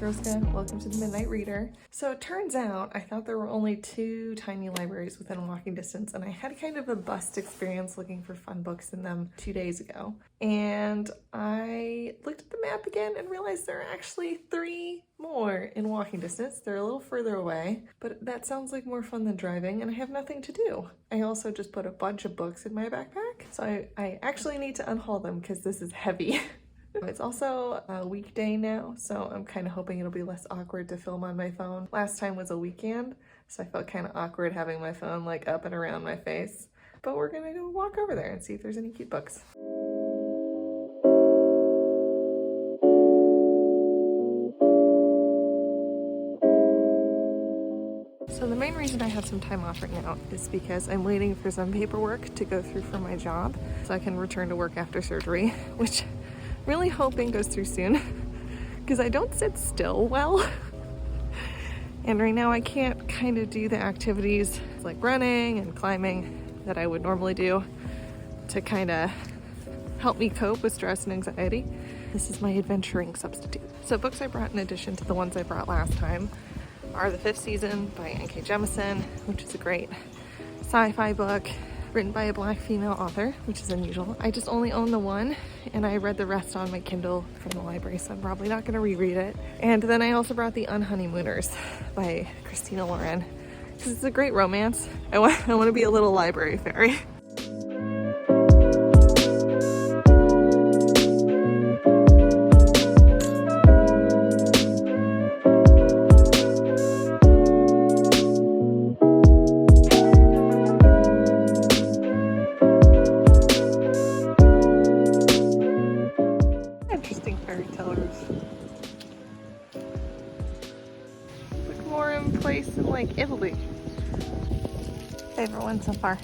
Roska. Welcome to the Midnight Reader. So it turns out I thought there were only 2 tiny libraries within walking distance, and I had kind of a bust experience looking for fun books in them 2 days ago. And I looked at the map again and realized there are actually 3 more in walking distance. They're a little further away, but that sounds like more fun than driving, and I have nothing to do. I also just put a bunch of books in my backpack, so I actually need to unhaul them because this is heavy. It's also a weekday now, so I'm kind of hoping it'll be less awkward to film on my phone. Last time was a weekend, so I felt kind of awkward having my phone like up and around my face. But we're gonna go walk over there and see if there's any cute books. So the main reason I have some time off right now is because I'm waiting for some paperwork to go through for my job so I can return to work after surgery, which really hoping goes through soon because I don't sit still well. And right now I can't kind of do the activities like running and climbing that I would normally do to kind of help me cope with stress and anxiety. This is my adventuring substitute. So books I brought in addition to the ones I brought last time are The 5th Season by Jemisin, which is a great sci-fi book written by a Black female author, which is unusual. I just only own the one, and I read the rest on my Kindle from the library, so I'm probably not gonna reread it. And then I also brought the Unhoneymooners by Christina because it's a great romance. I want to be a little library fairy. Like Italy. Favorite one so far.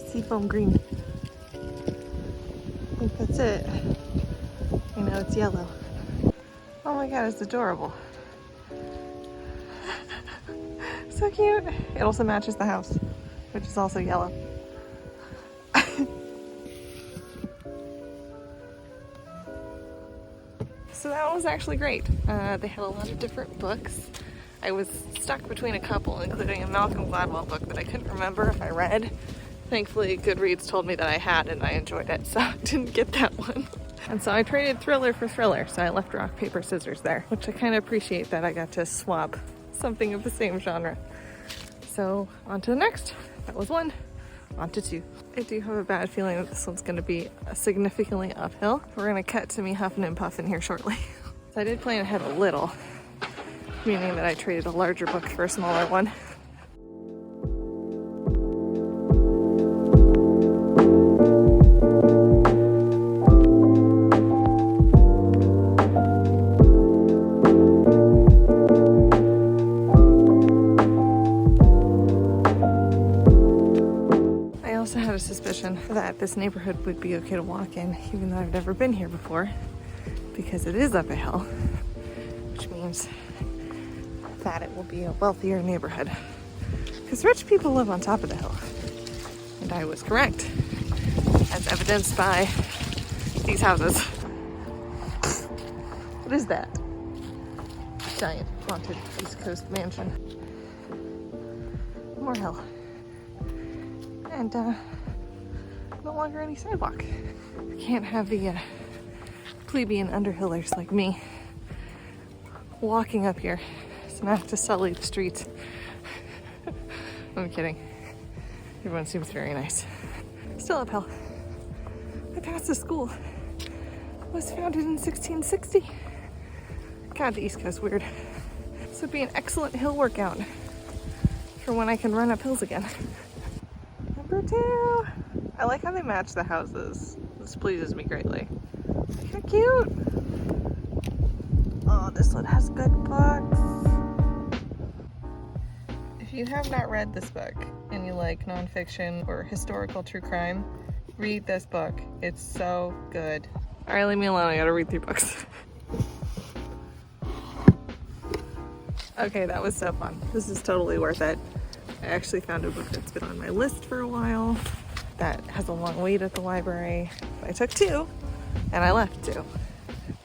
Seafoam green. I think that's it. You know, it's yellow. Oh my god, it's adorable. So cute. It also matches the house, which is also yellow. So that was actually great. They had a lot of different books. I was stuck between a couple, including a Malcolm Gladwell book that I couldn't remember if I read. Thankfully, Goodreads told me that I had and I enjoyed it, so I didn't get that one. And so I traded thriller for thriller, so I left rock, paper, scissors there, which I kind of appreciate that I got to swap something of the same genre. So on to the next. That was 1. On to 2. I do have a bad feeling that this one's going to be significantly uphill. We're going to cut to me huffing and puffing here shortly. So I did plan ahead a little, meaning that I traded a larger book for a smaller one. I also had a suspicion that this neighborhood would be okay to walk in, even though I've never been here before, because it is up a hill, which means that it will be a wealthier neighborhood because rich people live on top of the hill. And I was correct, as evidenced by these houses. What is that? Giant haunted East Coast mansion. More hill. And no longer any sidewalk. Can't have the plebeian underhillers like me walking up here. So I have to sully the streets. I'm kidding. Everyone seems very nice. Still uphill. I passed the school. It was founded in 1660. God, the East Coast weird. This would be an excellent hill workout for when I can run up hills again. Number 2. I like how they match the houses. This pleases me greatly. Look how cute. Oh, this one has good books. If you have not read this book and you like nonfiction or historical true crime, read this book. It's so good. All right, leave me alone. I gotta read 3 books. Okay, that was so fun. This is totally worth it. I actually found a book that's been on my list for a while that has a long wait at the library. I took 2 and I left 2.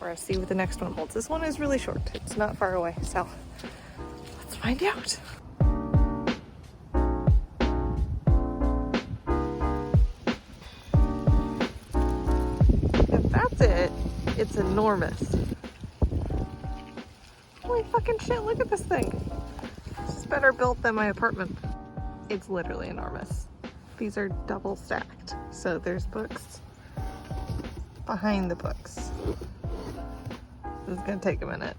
We're gonna see what the next one holds. This one is really short. It's not far away, so let's find out. If that's it, it's enormous. Holy fucking shit, look at this thing. This is better built than my apartment. It's literally enormous. These are double stacked, so there's books behind the books. This is gonna take a minute.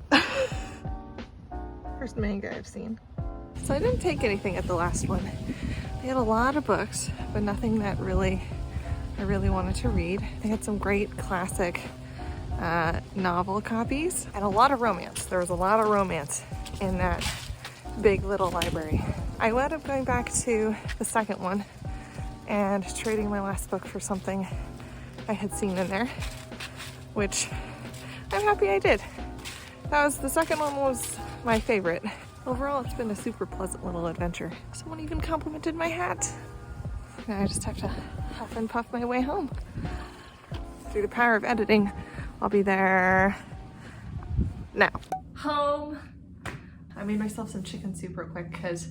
First manga I've seen. So I didn't take anything at the last one. They had a lot of books, but nothing that I really wanted to read. They had some great classic novel copies and a lot of romance. There was a lot of romance in that big little library. I wound up going back to the second one and trading my last book for something I had seen in there, which I'm happy I did. The second one was my favorite. Overall, it's been a super pleasant little adventure. Someone even complimented my hat. Now I just have to huff and puff my way home. Through the power of editing, I'll be there now. Home. I made myself some chicken soup real quick because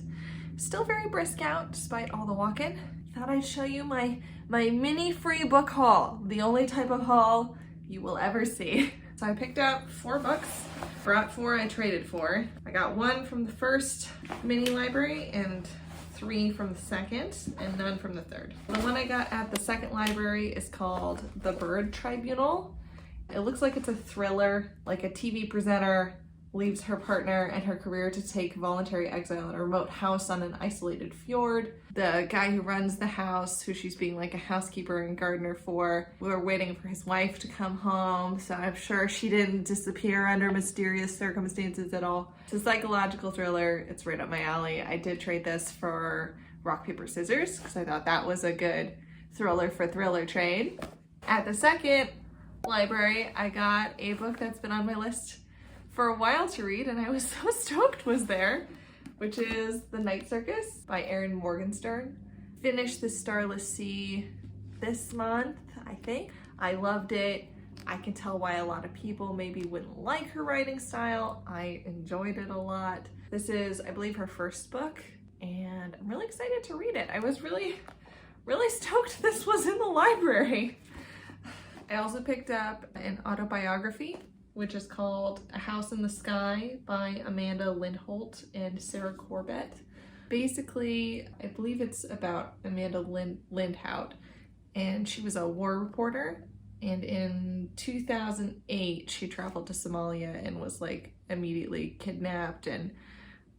it's still very brisk out despite all the walking. Thought I'd show you my mini free book haul, the only type of haul you will ever see. So I picked up 4 books, brought 4 I traded for. I got 1 from the first mini library and 3 from the second and none from the third. The one I got at the second library is called The Bird Tribunal. It looks like it's a thriller, like a TV presenter leaves her partner and her career to take voluntary exile in a remote house on an isolated fjord. The guy who runs the house, who she's being like a housekeeper and gardener for, we're waiting for his wife to come home, so I'm sure she didn't disappear under mysterious circumstances at all. It's a psychological thriller. It's right up my alley. I did trade this for rock, paper, scissors because I thought that was a good thriller for thriller trade. At the second library, I got a book that's been on my list for a while to read, and I was so stoked was there, which is The Night Circus by Erin Morgenstern. Finished The Starless Sea this month, I think. I loved it. I can tell why a lot of people maybe wouldn't like her writing style. I enjoyed it a lot. This is, I believe, her first book, and I'm really excited to read it. I was really stoked this was in the library. I also picked up an autobiography, which is called A House in the Sky by Amanda Lindholt and Sarah Corbett. Basically, I believe it's about Amanda Lindhout, and she was a war reporter, and in 2008 she traveled to Somalia and was like immediately kidnapped and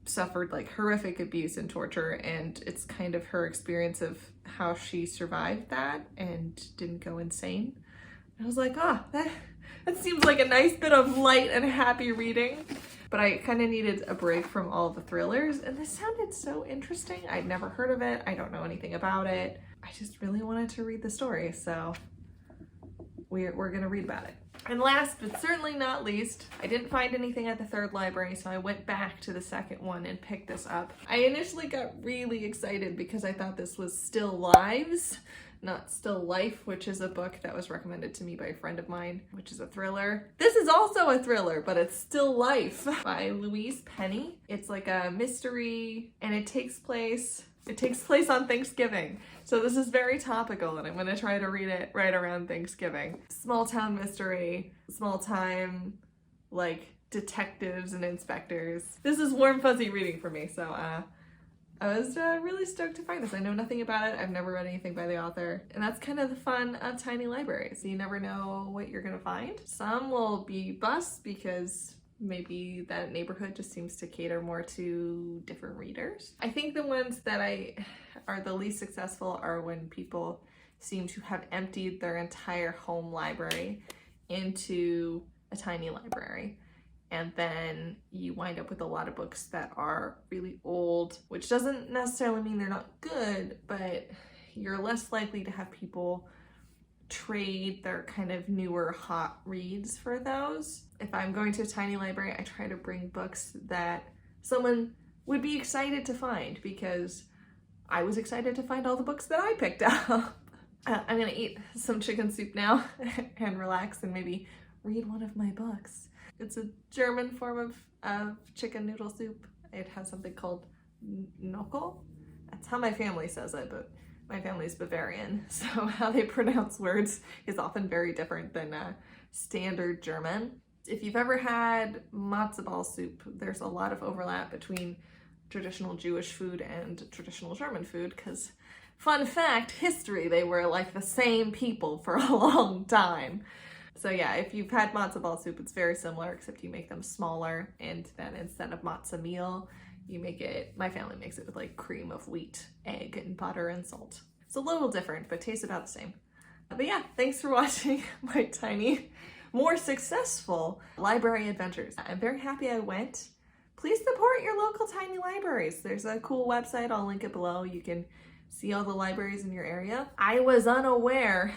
suffered like horrific abuse and torture, and it's kind of her experience of how she survived that and didn't go insane. I was like, that seems like a nice bit of light and happy reading. But I kind of needed a break from all the thrillers, and this sounded so interesting. I'd never heard of it. I don't know anything about it. I just really wanted to read the story, so we're gonna read about it. And last but certainly not least, I didn't find anything at the third library, so I went back to the second one and picked this up. I initially got really excited because I thought this was Still Lives, not Still Life, which is a book that was recommended to me by a friend of mine, which is a thriller. This is also a thriller, but it's Still Life by Louise Penny. It's like a mystery, and it takes place on Thanksgiving. So this is very topical, and I'm gonna try to read it right around Thanksgiving. Small town mystery, small time, like detectives and inspectors. This is warm fuzzy reading for me, so I was really stoked to find this. I know nothing about it. I've never read anything by the author. And that's kind of the fun of tiny libraries. You never know what you're gonna find. Some will be busts because maybe that neighborhood just seems to cater more to different readers. I think the ones that are the least successful are when people seem to have emptied their entire home library into a tiny library. And then you wind up with a lot of books that are really old, which doesn't necessarily mean they're not good, but you're less likely to have people trade their kind of newer hot reads for those. If I'm going to a tiny library, I try to bring books that someone would be excited to find, because I was excited to find all the books that I picked up. I'm gonna eat some chicken soup now and relax and maybe read one of my books. It's a German form of chicken noodle soup. It has something called Knockel. That's how my family says it, but my family's Bavarian, so how they pronounce words is often very different than standard German. If you've ever had matzo ball soup, there's a lot of overlap between traditional Jewish food and traditional German food, because fun fact, history, they were like the same people for a long time. So yeah, if you've had matzo ball soup, it's very similar, except you make them smaller, and then instead of matzo meal, you make it, my family makes it with like cream of wheat, egg, and butter and salt. It's a little different, but tastes about the same. But yeah, thanks for watching my tiny, more successful library adventures. I'm very happy I went. Please support your local tiny libraries. There's a cool website, I'll link it below. You can see all the libraries in your area. I was unaware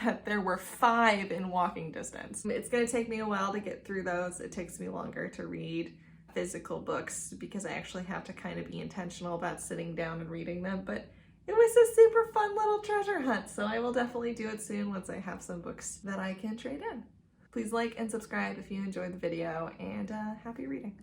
that there were 5 in walking distance. It's gonna take me a while to get through those. It takes me longer to read physical books because I actually have to kind of be intentional about sitting down and reading them, but it was a super fun little treasure hunt, so I will definitely do it soon once I have some books that I can trade in. Please like and subscribe if you enjoyed the video, and happy reading.